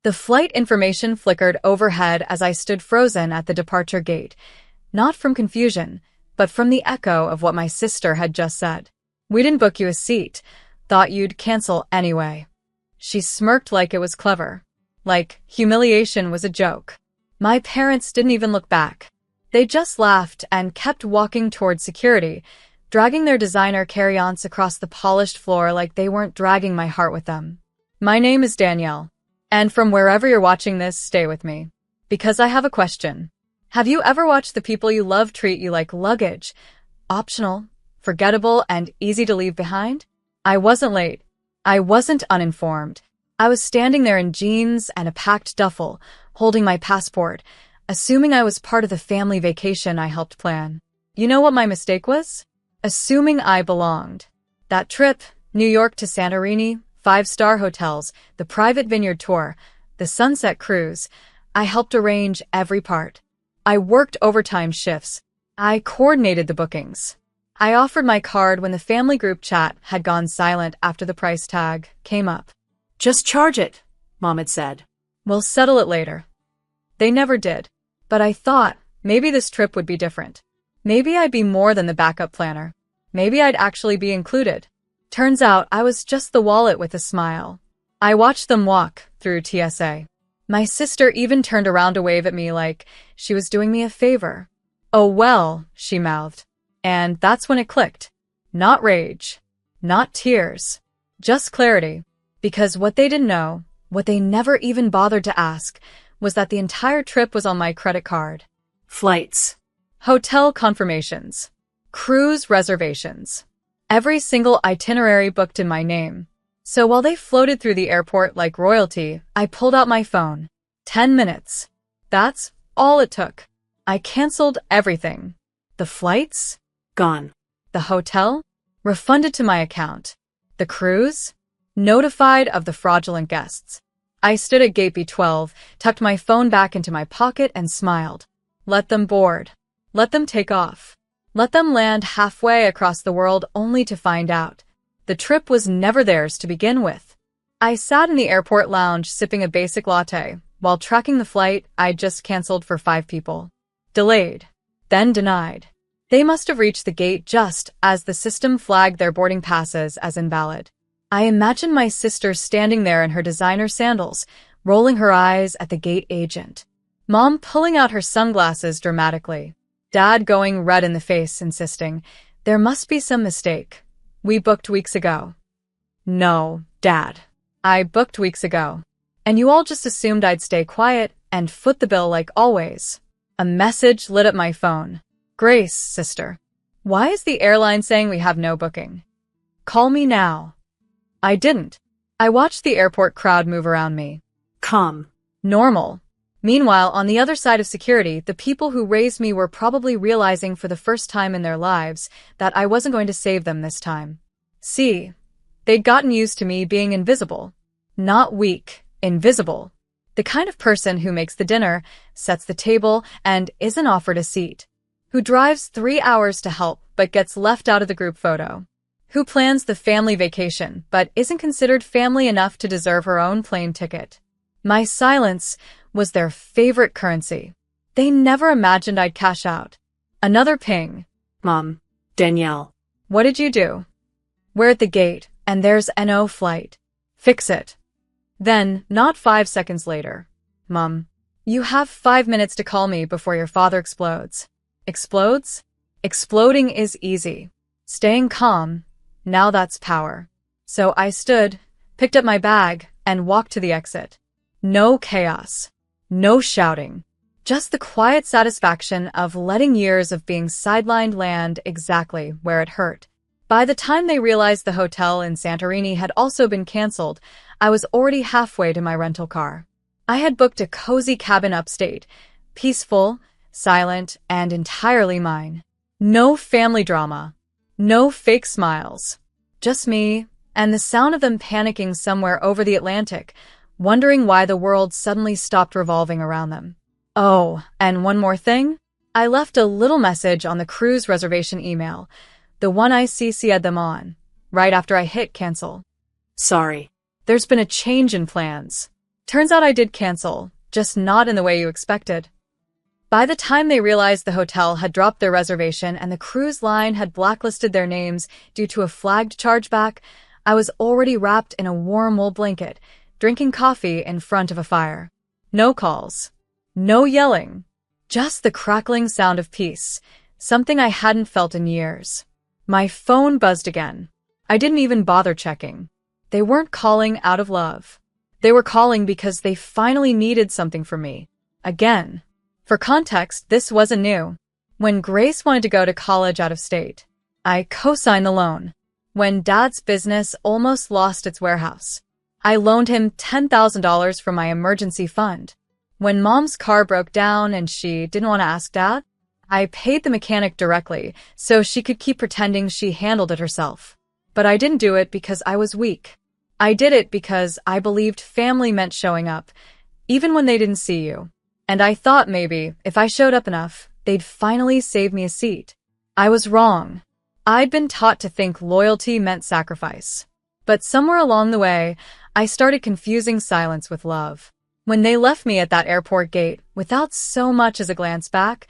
The flight information flickered overhead as I stood frozen at the departure gate, not from confusion, but from the echo of what my sister had just said. "We didn't book you a seat. Thought you'd cancel anyway." She smirked like it was clever. Like humiliation was a joke. My parents didn't even look back. They just laughed and kept walking toward security, dragging their designer carry-ons across the polished floor like they weren't dragging my heart with them. "My name is Danielle, and from wherever you're watching this, stay with me. Because I have a question. Have you ever watched the people you love treat you like luggage? Optional, forgettable, and easy to leave behind?" I wasn't late. I wasn't uninformed. I was standing there in jeans and a packed duffel, holding my passport, assuming I was part of the family vacation I helped plan. You know what my mistake was? Assuming I belonged. That trip, New York to Santorini, 5-star hotels, the private vineyard tour, the sunset cruise, I helped arrange every part. I worked overtime shifts. I coordinated the bookings. I offered my card when the family group chat had gone silent after the price tag came up. "Just charge it," Mom had said. "We'll settle it later." They never did. But I thought maybe this trip would be different. Maybe I'd be more than the backup planner. Maybe I'd actually be included. Turns out I was just the wallet with a smile. I watched them walk through TSA. My sister even turned around to wave at me like she was doing me a favor. "Oh well," she mouthed. And that's when it clicked. Not rage. Not tears. Just clarity. Because what they didn't know, what they never even bothered to ask, was that the entire trip was on my credit card. Flights. Hotel confirmations. Cruise reservations. Every single itinerary booked in my name. So while they floated through the airport like royalty, I pulled out my phone. 10 minutes. That's all it took. I canceled everything. The flights? Gone. The hotel? Refunded to my account. The cruise? Notified of the fraudulent guests. I stood at gate B12, tucked my phone back into my pocket and smiled. Let them board. Let them take off. Let them land halfway across the world only to find out the trip was never theirs to begin with. I sat in the airport lounge sipping a basic latte while tracking the flight I'd just canceled for 5 people. Delayed. Then denied. They must have reached the gate just as the system flagged their boarding passes as invalid. I imagined my sister standing there in her designer sandals, rolling her eyes at the gate agent. Mom pulling out her sunglasses dramatically. Dad going red in the face, insisting, "There must be some mistake. We booked weeks ago." "No, Dad. I booked weeks ago. And you all just assumed I'd stay quiet and foot the bill like always." A message lit up my phone. "Grace, sister. Why is the airline saying we have no booking? Call me now." I didn't. I watched the airport crowd move around me. Calm. Normal. Meanwhile, on the other side of security, the people who raised me were probably realizing for the first time in their lives that I wasn't going to save them this time. See, they'd gotten used to me being invisible. Not weak, invisible. The kind of person who makes the dinner, sets the table, and isn't offered a seat. Who drives 3 hours to help but gets left out of the group photo. Who plans the family vacation but isn't considered family enough to deserve her own plane ticket. My silence was their favorite currency. They never imagined I'd cash out. Another ping. "Mom, Danielle." "What did you do?" "We're at the gate, and there's no flight. Fix it." Then, not 5 seconds later. "Mom, you have 5 minutes to call me before your father explodes." Explodes? Exploding is easy. Staying calm, now that's power. So I stood, picked up my bag, and walked to the exit. No chaos. No shouting. Just the quiet satisfaction of letting years of being sidelined land exactly where it hurt. By the time they realized the hotel in Santorini had also been canceled, I was already halfway to my rental car. I had booked a cozy cabin upstate, peaceful, silent, and entirely mine. No family drama. No fake smiles. Just me, and the sound of them panicking somewhere over the Atlantic, wondering why the world suddenly stopped revolving around them. Oh, and one more thing. I left a little message on the cruise reservation email, the one I CC'd them on, right after I hit cancel. "Sorry. There's been a change in plans." Turns out I did cancel, just not in the way you expected. By the time they realized the hotel had dropped their reservation and the cruise line had blacklisted their names due to a flagged chargeback, I was already wrapped in a warm wool blanket, drinking coffee in front of a fire. No calls. No yelling. Just the crackling sound of peace, something I hadn't felt in years. My phone buzzed again. I didn't even bother checking. They weren't calling out of love. They were calling because they finally needed something from me. Again. For context, this wasn't new. When Grace wanted to go to college out of state, I co-signed the loan. When Dad's business almost lost its warehouse, I loaned him $10,000 from my emergency fund. When Mom's car broke down and she didn't want to ask Dad, I paid the mechanic directly so she could keep pretending she handled it herself. But I didn't do it because I was weak. I did it because I believed family meant showing up, even when they didn't see you. And I thought maybe, if I showed up enough, they'd finally save me a seat. I was wrong. I'd been taught to think loyalty meant sacrifice. But somewhere along the way, I started confusing silence with love. When they left me at that airport gate, without so much as a glance back,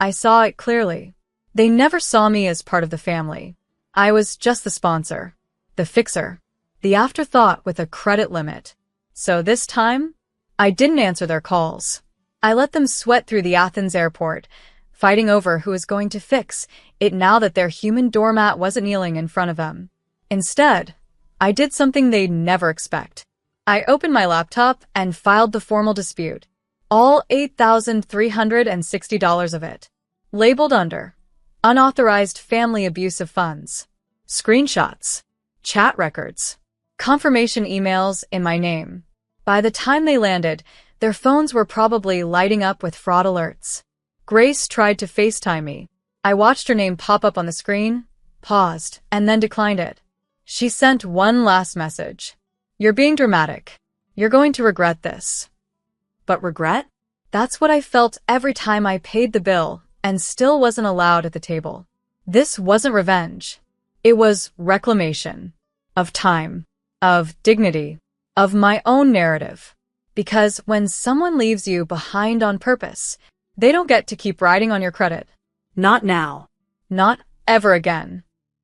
I saw it clearly. They never saw me as part of the family. I was just the sponsor, the fixer, the afterthought with a credit limit. So this time, I didn't answer their calls. I let them sweat through the Athens airport, fighting over who was going to fix it now that their human doormat wasn't kneeling in front of them. Instead, I did something they'd never expect. I opened my laptop and filed the formal dispute, all $8,360 of it, labeled under unauthorized family abuse of funds, screenshots, chat records, confirmation emails in my name. By the time they landed, their phones were probably lighting up with fraud alerts. Grace tried to FaceTime me. I watched her name pop up on the screen, paused, and then declined it. She sent one last message. You're being dramatic. You're going to regret this. But regret? That's what I felt every time I paid the bill and still wasn't allowed at the table. This wasn't revenge. It was reclamation. Of time. Of dignity. Of my own narrative. Because when someone leaves you behind on purpose, they don't get to keep riding on your credit. Not now. Not ever again.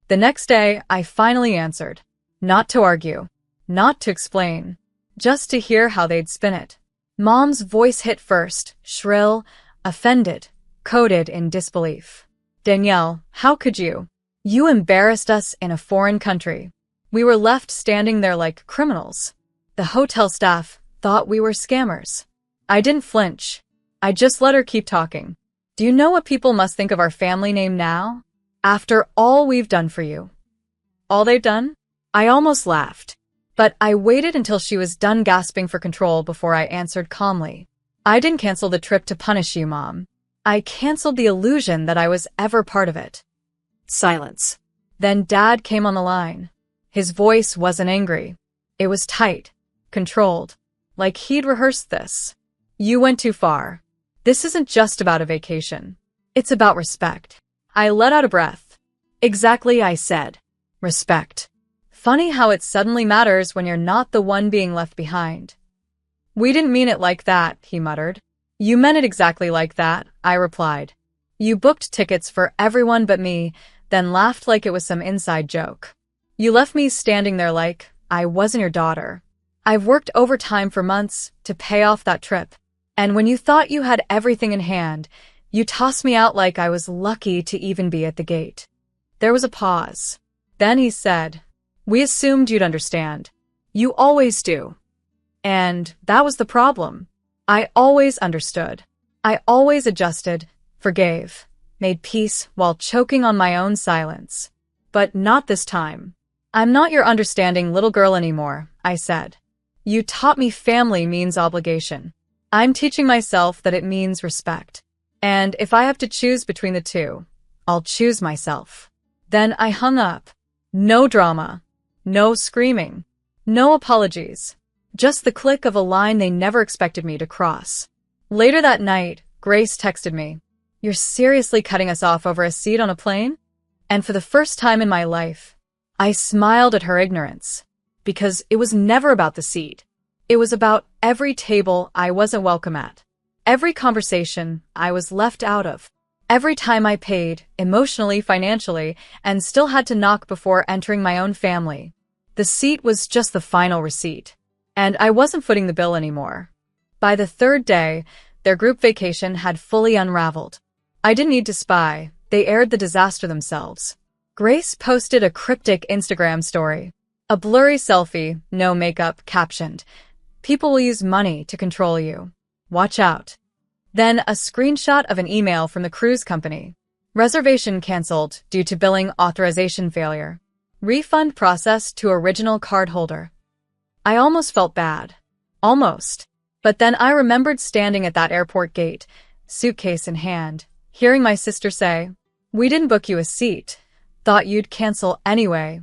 The next day, I finally answered. Not to argue. Not to explain. Just to hear how they'd spin it. Mom's voice hit first, shrill, offended, coded in disbelief. Danielle, how could you? You embarrassed us in a foreign country. We were left standing there like criminals. The hotel staff thought we were scammers. I didn't flinch. I just let her keep talking. Do you know what people must think of our family name now? After all we've done for you. All they've done? I almost laughed. But I waited until she was done gasping for control before I answered calmly. I didn't cancel the trip to punish you, Mom. I canceled the illusion that I was ever part of it. Silence. Then Dad came on the line. His voice wasn't angry. It was tight, controlled. Like he'd rehearsed this. You went too far. This isn't just about a vacation. It's about respect. I let out a breath. Exactly, I said. Respect. Funny how it suddenly matters when you're not the one being left behind. We didn't mean it like that, he muttered. You meant it exactly like that, I replied. You booked tickets for everyone but me, then laughed like it was some inside joke. You left me standing there like I wasn't your daughter. I've worked overtime for months to pay off that trip. And when you thought you had everything in hand, you tossed me out like I was lucky to even be at the gate. There was a pause. Then he said, we assumed you'd understand. You always do. And that was the problem. I always understood. I always adjusted, forgave, made peace while choking on my own silence. But not this time. I'm not your understanding little girl anymore, I said. You taught me family means obligation. I'm teaching myself that it means respect. And if I have to choose between the two, I'll choose myself. Then I hung up. No drama. No screaming. No apologies. Just the click of a line they never expected me to cross. Later that night, Grace texted me. You're seriously cutting us off over a seat on a plane? And for the first time in my life, I smiled at her ignorance. Because it was never about the seat. It was about every table I wasn't welcome at, every conversation I was left out of, every time I paid, emotionally, financially, and still had to knock before entering my own family. The seat was just the final receipt, and I wasn't footing the bill anymore. By the third day, their group vacation had fully unraveled. I didn't need to spy. They aired the disaster themselves. Grace posted a cryptic Instagram story. A blurry selfie, no makeup, captioned, "People will use money to control you. Watch out." Then a screenshot of an email from the cruise company. Reservation canceled due to billing authorization failure. Refund processed to original cardholder. I almost felt bad. Almost. But then I remembered standing at that airport gate, suitcase in hand, hearing my sister say, "We didn't book you a seat. Thought you'd cancel anyway."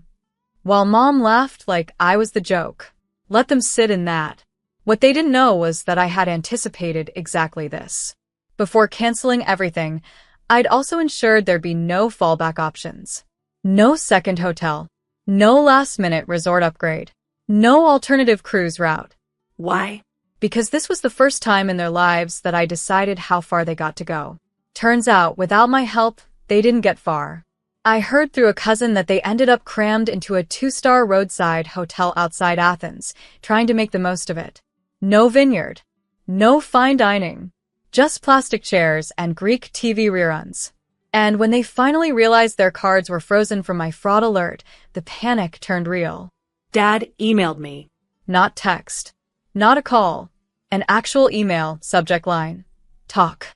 While Mom laughed like I was the joke. Let them sit in that. What they didn't know was that I had anticipated exactly this. Before canceling everything, I'd also ensured there'd be no fallback options. No second hotel. No last-minute resort upgrade. No alternative cruise route. Why? Because this was the first time in their lives that I decided how far they got to go. Turns out, without my help, they didn't get far. I heard through a cousin that they ended up crammed into a 2-star roadside hotel outside Athens, trying to make the most of it. No vineyard. No fine dining. Just plastic chairs and Greek TV reruns. And when they finally realized their cards were frozen from my fraud alert, the panic turned real. Dad emailed me. Not text. Not a call. An actual email, subject line. Talk.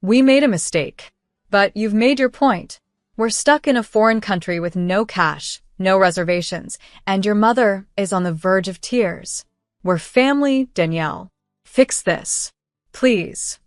"We made a mistake. But you've made your point. We're stuck in a foreign country with no cash, no reservations, and your mother is on the verge of tears. We're family, Danielle. Fix this. Please."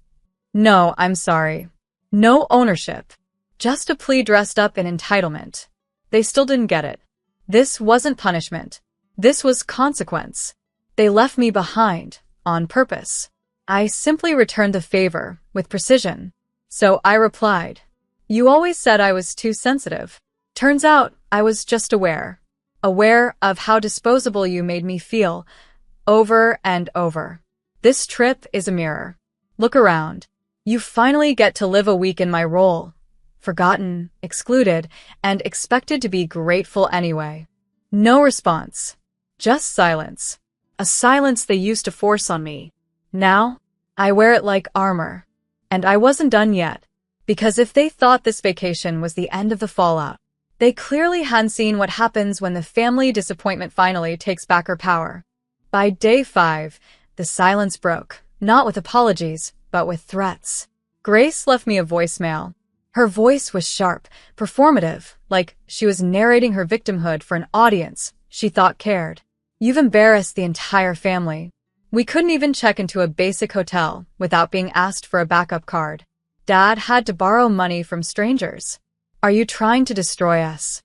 No, I'm sorry. No ownership. Just a plea dressed up in entitlement. They still didn't get it. This wasn't punishment. This was consequence. They left me behind, on purpose. I simply returned the favor, with precision. So I replied, "You always said I was too sensitive. Turns out I was just aware. Aware of how disposable you made me feel, over and over. This trip is a mirror. Look around. You finally get to live a week in my role. Forgotten, excluded, and expected to be grateful anyway." No response. Just silence. A silence they used to force on me. Now, I wear it like armor. And I wasn't done yet. Because if they thought this vacation was the end of the fallout, they clearly hadn't seen what happens when the family disappointment finally takes back her power. By day 5, the silence broke, not with apologies, but with threats. Grace left me a voicemail. Her voice was sharp, performative, like she was narrating her victimhood for an audience she thought cared. "You've embarrassed the entire family. We couldn't even check into a basic hotel without being asked for a backup card. Dad had to borrow money from strangers. Are you trying to destroy us?"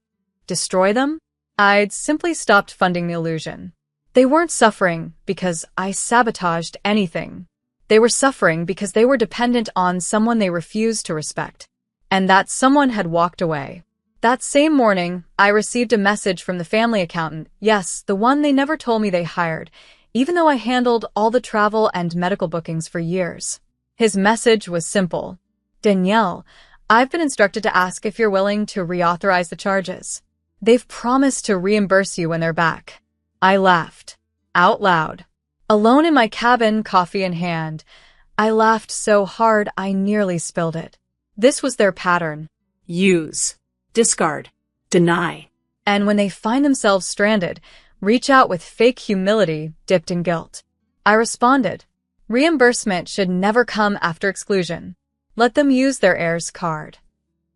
Destroy them? I'd simply stopped funding the illusion. They weren't suffering because I sabotaged anything. They were suffering because they were dependent on someone they refused to respect. And that someone had walked away. That same morning, I received a message from the family accountant, yes, the one they never told me they hired, even though I handled all the travel and medical bookings for years. His message was simple. "Danielle, I've been instructed to ask if you're willing to reauthorize the charges. They've promised to reimburse you when they're back." I laughed. Out loud. Alone in my cabin, coffee in hand. I laughed so hard I nearly spilled it. This was their pattern. Use. Discard. Deny. And when they find themselves stranded, reach out with fake humility dipped in guilt. I responded. Reimbursement should never come after exclusion. Let them use their heir's card.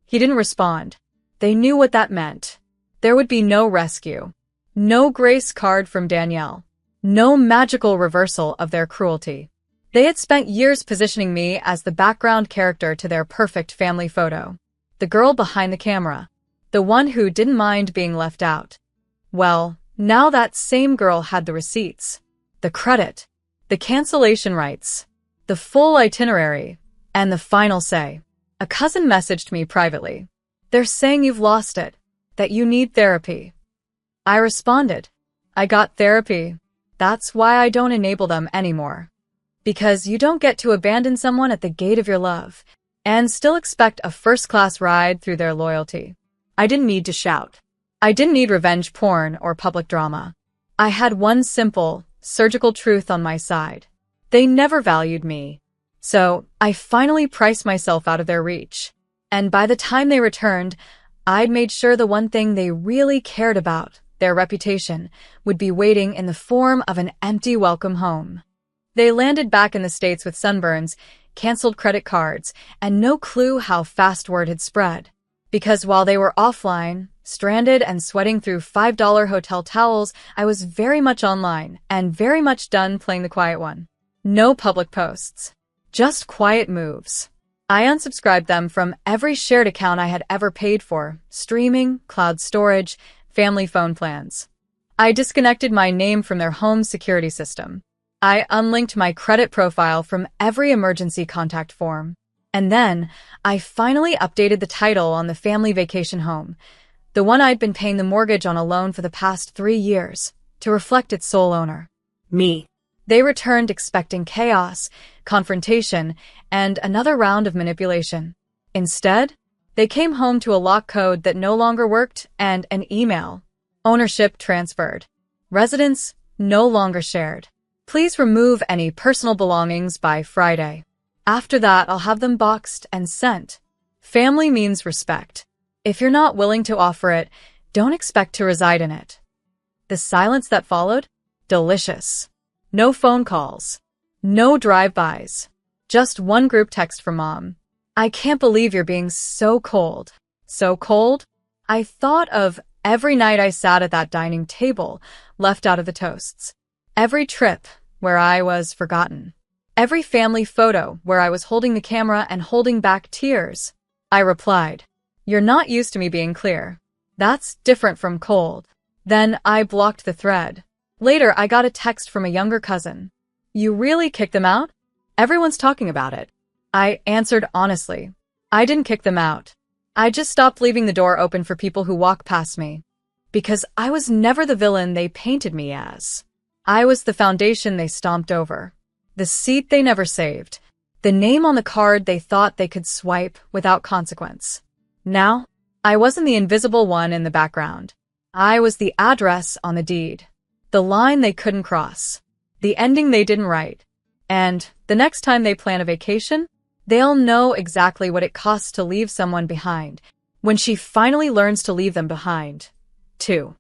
He didn't respond. They knew what that meant. There would be no rescue. No grace card from Danielle. No magical reversal of their cruelty. They had spent years positioning me as the background character to their perfect family photo. The girl behind the camera. The one who didn't mind being left out. Well, now that same girl had the receipts. The credit. The cancellation rights. The full itinerary. And the final say. A cousin messaged me privately. "They're saying you've lost it. That you need therapy." I responded. "I got therapy. That's why I don't enable them anymore. Because you don't get to abandon someone at the gate of your love and still expect a first-class ride through their loyalty. I didn't need to shout. I didn't need revenge porn or public drama. I had one simple, surgical truth on my side. They never valued me. So, I finally priced myself out of their reach. And by the time they returned, I'd made sure the one thing they really cared about, their reputation, would be waiting in the form of an empty welcome home. They landed back in the States with sunburns, canceled credit cards, and no clue how fast word had spread. Because while they were offline, stranded and sweating through $5 hotel towels, I was very much online and very much done playing the quiet one. No public posts. Just quiet moves. I unsubscribed them from every shared account I had ever paid for, streaming, cloud storage, family phone plans. I disconnected my name from their home security system. I unlinked my credit profile from every emergency contact form. And then, I finally updated the title on the family vacation home, the one I'd been paying the mortgage on alone for the past 3 years, to reflect its sole owner. Me. They returned expecting chaos, confrontation, and another round of manipulation. Instead, they came home to a lock code that no longer worked and an email. Ownership transferred. Residence no longer shared. Please remove any personal belongings by Friday. After that, I'll have them boxed and sent. Family means respect. If you're not willing to offer it, don't expect to reside in it. The silence that followed? Delicious. No phone calls. No drive-bys. Just one group text from Mom. I can't believe you're being so cold. So cold? I thought of every night I sat at that dining table, left out of the toasts. Every trip where I was forgotten. Every family photo where I was holding the camera and holding back tears. I replied, "You're not used to me being clear. That's different from cold." Then I blocked the thread. Later, I got a text from a younger cousin. "You really kicked them out? Everyone's talking about it." I answered honestly. I didn't kick them out. I just stopped leaving the door open for people who walk past me. Because I was never the villain they painted me as. I was the foundation they stomped over. The seat they never saved. The name on the card they thought they could swipe without consequence. Now, I wasn't the invisible one in the background. I was the address on the deed. The line they couldn't cross. The ending they didn't write. And the next time they plan a vacation, they'll know exactly what it costs to leave someone behind when she finally learns to leave them behind. 2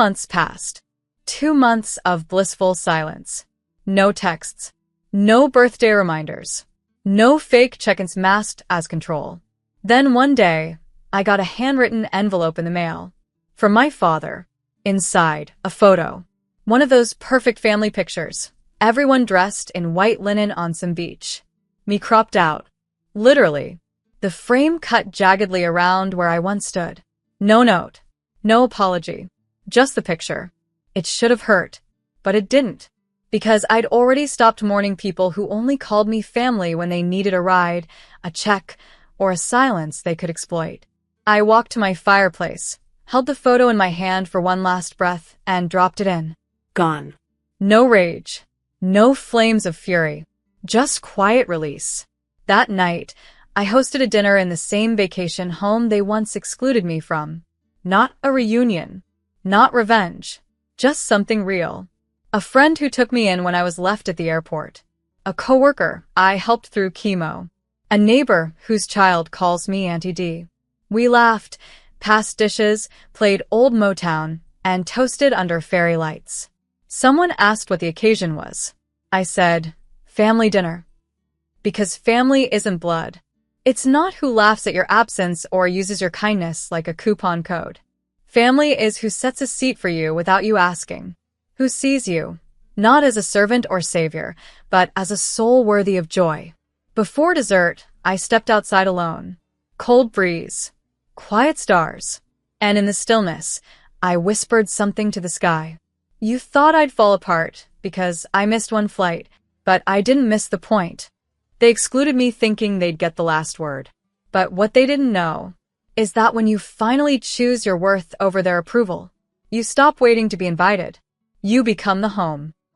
months passed. 2 months of blissful silence. No texts. No birthday reminders. No fake check-ins masked as control. Then one day, I got a handwritten envelope in the mail. From my father. Inside, a photo. One of those perfect family pictures. Everyone dressed in white linen on some beach. Me cropped out. Literally. The frame cut jaggedly around where I once stood. No note. No apology. Just the picture. It should have hurt. But it didn't. Because I'd already stopped mourning people who only called me family when they needed a ride, a check, or a silence they could exploit. I walked to my fireplace, held the photo in my hand for one last breath, and dropped it in. Gone. No rage. No flames of fury. Just quiet release. That night, I hosted a dinner in the same vacation home they once excluded me from. Not a reunion. Not revenge. Just something real. A friend who took me in when I was left at the airport. A coworker I helped through chemo. A neighbor whose child calls me Auntie D. We laughed, passed dishes, played old Motown, and toasted under fairy lights. Someone asked what the occasion was. I said, family dinner. Because family isn't blood. It's not who laughs at your absence or uses your kindness like a coupon code. Family is who sets a seat for you without you asking. Who sees you, not as a servant or savior, but as a soul worthy of joy. Before dessert, I stepped outside alone. Cold breeze. Quiet stars. And in the stillness, I whispered something to the sky. You thought I'd fall apart because I missed one flight, but I didn't miss the point. They excluded me thinking they'd get the last word. But what they didn't know is that when you finally choose your worth over their approval, you stop waiting to be invited. You become the home.